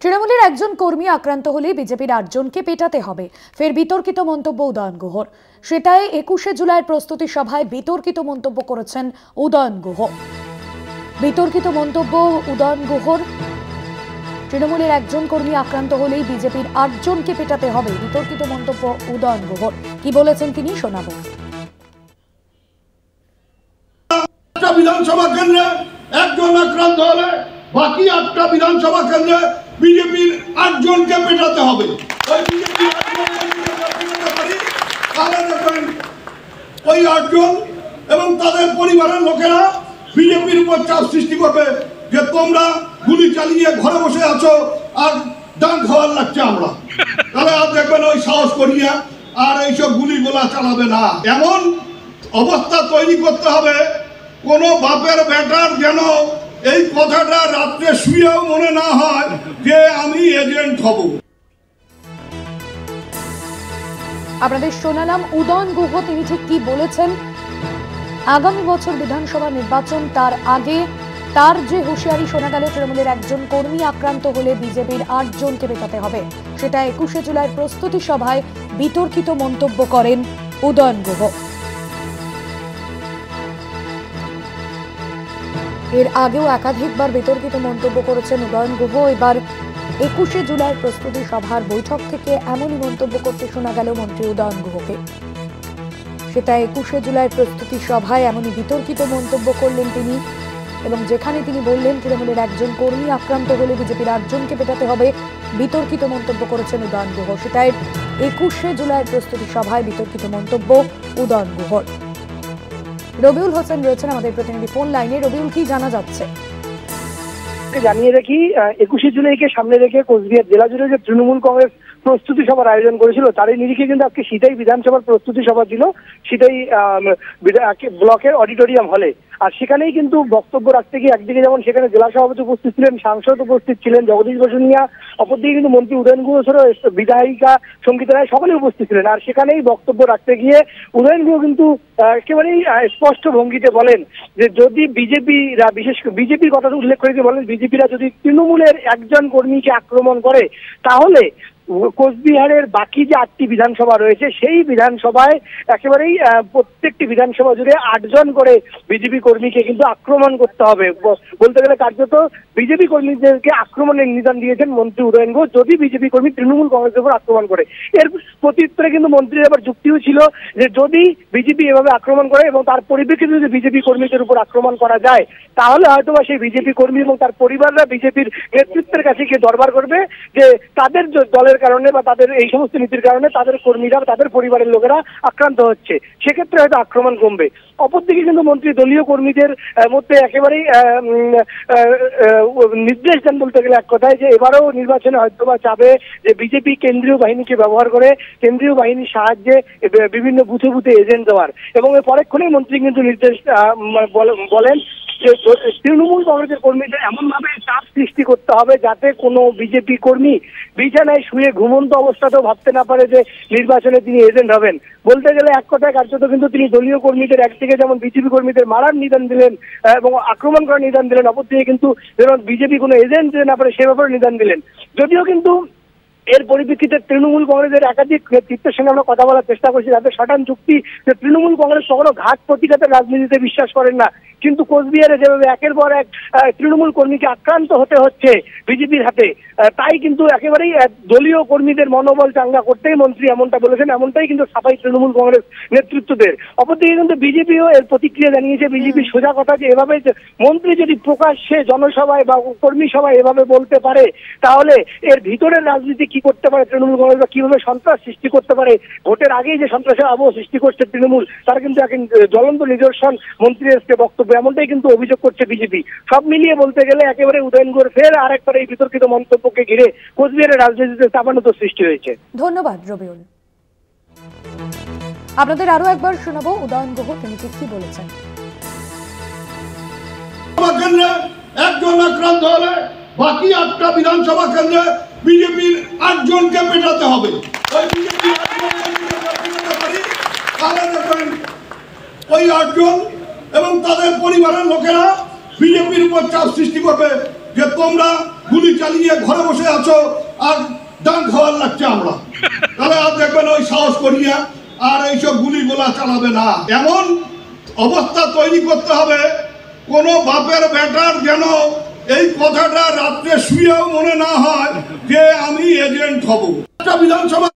তৃণমূলের একজন কর্মী আক্রান্ত হলে বিজেপির 8 জনকে পেটাতে হবে, ফের বিতর্কিত মন্তব্য উদয়ন গুহর। সেটাই 21শে জুলাইয়ের প্রস্তুতি সভায় বিতর্কিত মন্তব্য করেছেন উদয়ন গুহ। বিতর্কিত মন্তব্য উদয়ন গুহর। তৃণমূলের একজন কর্মী আক্রান্ত হলেই বিজেপির 8 জনকে পেটাতে হবে, বিতর্কিত মন্তব্য উদয়ন গুহর। কি বলেছেন তিনি শোনাবো। বিধানসভা কেন্দ্রে একজন আক্রান্ত হলে বাকি 8টা বিধানসভা কেন্দ্রে বিজেপির 8 জনকে পেটাতে হবে। ওই 8 জন এবং তাদের পরিবারের লোকেরা বিজেপির উপর চাপ সৃষ্টি করবে যে তোমরা গুলি চালিয়ে ঘরে বসে আছো আর ডান খাওয়ার লাগছে আমরা, তাহলে আর দেখবেন ওই সাহস করিয়া আর এইসব গুলি গোলা চালাবে না। এমন অবস্থা তৈরি করতে হবে কোনো বাপের বেটার যেন এই কথাটা রাত্রে শুয়েও মনে না হয় যে আমি এজেন্ট হব। আপনাদের শোনালাম উদয়ন গুহ, তিনি ঠিক কি বলেছেন। আগামী বছর বিধানসভা নির্বাচন, তার আগে তার যে হুঁশিয়ারি শোনা গেল, তৃণমূলের একজন কর্মী আক্রান্ত হলে বিজেপির 8 জনকে পেটাতে হবে, সেটা 21শে জুলাইয়ের প্রস্তুতি সভায় বিতর্কিত মন্তব্য করেন উদয়ন গুহ। এর আগেও একাধিকবার বিতর্কিত মন্তব্য করেছেন উদয়ন গুহ। এবার 21শে জুলাইয়ের প্রস্তুতি সভার বৈঠক থেকে এমনই মন্তব্য করতে শোনা গেল মন্ত্রী উদয়ন গুহকে। সেটা 21শে জুলাইয়ের প্রস্তুতি সভায় এমনই বিতর্কিত মন্তব্য করলেন তিনি, এবং যেখানে তিনি বললেন তৃণমূলের একজন কর্মী আক্রান্ত হলে বিজেপির 8 জনকে পেটাতে হবে, বিতর্কিত মন্তব্য করেছেন উদয়ন গুহ। সেটাই 21শে জুলাইয়ের প্রস্তুতি সভায় বিতর্কিত মন্তব্য উদয়ন গুহর। রবিউল হোসেন রয়েছেন আমাদের প্রতিনিধি ফোন লাইনে। রবিউল, কি জানা যাচ্ছে? জানিয়ে রাখি, 21শে জুলাইকে সামনে রেখে কোচবিহার জেলা জুড়ে যে তৃণমূল কংগ্রেস প্রস্তুতি সভার আয়োজন করেছিল, তারই নিরিখে কিন্তু আজকে সিটাই বিধানসভার প্রস্তুতি সভা ছিল, সিটাই ব্লকের অডিটোরিয়াম হলে। আর সেখানেই কিন্তু বক্তব্য রাখতে গিয়ে একদিকে যেমন সেখানে জেলা সভাপতি উপস্থিত ছিলেন, সাংসদ উপস্থিত ছিলেন জগদীশ বসুনিয়া, অপরদিকে কিন্তু মন্ত্রী উদয়ন গুহ সহ বিধায়িকা সঙ্গীতা রায় সকলেই উপস্থিত ছিলেন। আর সেখানেই বক্তব্য রাখতে গিয়ে উদয়ন গুহ কিন্তু একেবারেই স্পষ্ট ভঙ্গিতে বলেন যে যদি বিজেপিরা, বিশেষ করে বিজেপির কথা উল্লেখ করে বলেন, বিজেপিরা যদি তৃণমূলের একজন কর্মীকে আক্রমণ করে তাহলে কোচবিহারের বাকি যে 8টি বিধানসভা রয়েছে সেই বিধানসভায় একেবারেই প্রত্যেকটি বিধানসভা জুড়ে 8 জন করে বিজেপি কর্মীকে কিন্তু আক্রমণ করতে হবে। বলতে গেলে কার্যত বিজেপি কর্মীদেরকে আক্রমণের নিদান দিয়েছেন মন্ত্রী উদয়ন গুহ যদি বিজেপি কর্মী তৃণমূল কংগ্রেসের উপর আক্রমণ করে। এর প্রত্যুত্তরে কিন্তু মন্ত্রীর আবার যুক্তিও ছিল যে যদি বিজেপি এভাবে আক্রমণ করে এবং তার পরিপ্রেক্ষিতে যদি বিজেপি কর্মীদের উপর আক্রমণ করা যায় তাহলে হয়তোবা সেই বিজেপি কর্মী এবং তার পরিবাররা বিজেপির নেতৃত্বের কাছে গিয়ে দরবার করবে যে তাদের দলের কারণে বা তাদের এই সমস্ত নীতির কারণে তাদের কর্মীরা, তাদের পরিবারের লোকেরা আক্রান্ত হচ্ছে, সেক্ষেত্রে হয়তো আক্রমণ কমবে। অপরদিকে কিন্তু মন্ত্রী দলীয় কর্মীদের মধ্যে একেবারেই নির্দেশ দেন বলতে গেলে এক কথায় যে এবারেও নির্বাচনে হয়তোবা চাবে যে বিজেপি কেন্দ্রীয় বাহিনীকে ব্যবহার করে কেন্দ্রীয় বাহিনীর সাহায্যে বিভিন্ন বুথে বুথে এজেন্ট দেওয়ার, এবং এর পরক্ষণেই মন্ত্রী কিন্তু নির্দেশ বলেন যে তৃণমূল কংগ্রেসের কর্মীদের এমনভাবে চাপ সৃষ্টি করতে হবে যাতে কোনো বিজেপি কর্মী বিছানায় শুয়ে ঘুমন্ত অবস্থাতেও ভাবতে না পারে যে নির্বাচনে তিনি এজেন্ট হবেন। বলতে গেলে এক কথায় কার্যত কিন্তু তিনি দলীয় কর্মীদের একদিকে যেমন বিজেপি কর্মীদের মারার নিদান দিলেন এবং আক্রমণ করার নিদান দিলেন, অপরদিকে কিন্তু যেমন বিজেপি কোনো এজেন্ট না পারে সে ব্যাপারে নিদান দিলেন। যদিও কিন্তু এর পরিপ্রেক্ষিতে তৃণমূল কংগ্রেসের একাধিক নেতৃত্বের সঙ্গে আমরা কথা বলার চেষ্টা করছি, তাদের সটান যুক্তি যে তৃণমূল কংগ্রেস কখনো ঘাত প্রতিঘাতের রাজনীতিতে বিশ্বাস করেন না, কিন্তু কোচবিহারে যেভাবে একের পর এক তৃণমূল কর্মীকে আক্রান্ত হতে হচ্ছে বিজেপির হাতে, তাই কিন্তু একেবারেই দলীয় কর্মীদের মনোবল চাঙ্গা করতেই মন্ত্রী এমনটা বলেছেন, এমনটাই কিন্তু সাফাই তৃণমূল কংগ্রেস নেতৃত্বদের। অপরদিকে কিন্তু বিজেপিও এর প্রতিক্রিয়া জানিয়েছে। বিজেপি সোজা কথা যে এভাবে মন্ত্রী যদি প্রকাশ্যে জনসভায় বা কর্মী সভায় এভাবে বলতে পারে তাহলে এর ভিতরের রাজনীতি কি করতে পারে তৃণমূল কংগ্রেস বা কিভাবে সন্ত্রাস সৃষ্টি করতে পারে, ভোটের আগেই যে সন্ত্রাসের আবহ সৃষ্টি করছে তৃণমূল, তার কিন্তু এক জ্বলন্ত নিদর্শন মন্ত্রীর বক্তব্য, এমনটাই কিন্তু অভিযোগ করছে বিজেপি। সব মিলিয়ে বলতে গেলে একেবারে উদয়ন গুহর ফের আরেকবার এই বিতর্কিত মন্তব্যকে ঘিরে কোচবিহারের রাজনীতিতে চাপানোতো সৃষ্টি হয়েছে। ধন্যবাদ রবিউল। আপনাদের আরো একবার শোনাবো উদয়ন গুহ তিনি ঠিক কি বলেছেন। একজন আক্রান্ত হলে বাকি 8টা বিধানসভা কেন্দ্রে বিজেপির 8 জনকে পেটাতে হবে। ওই 8 জন এবং তাদের পরিবারের লোকেরা বিজেপির উপর চাপ সৃষ্টি করবে যে তোমরা গুলি চালিয়ে ঘরে বসে আছো আর ডান খাওয়ার লাগছে আমরা, তাহলে আর দেখবেন ওই সাহস করিয়া আর এইসব গুলি গোলা চালাবে না। এমন অবস্থা তৈরি করতে হবে কোনো বাপের বেটার যেন এই কথাটা রাত্রে শুয়েও মনে না হয় যে আমি এজেন্ট হব। একটা বিধানসভা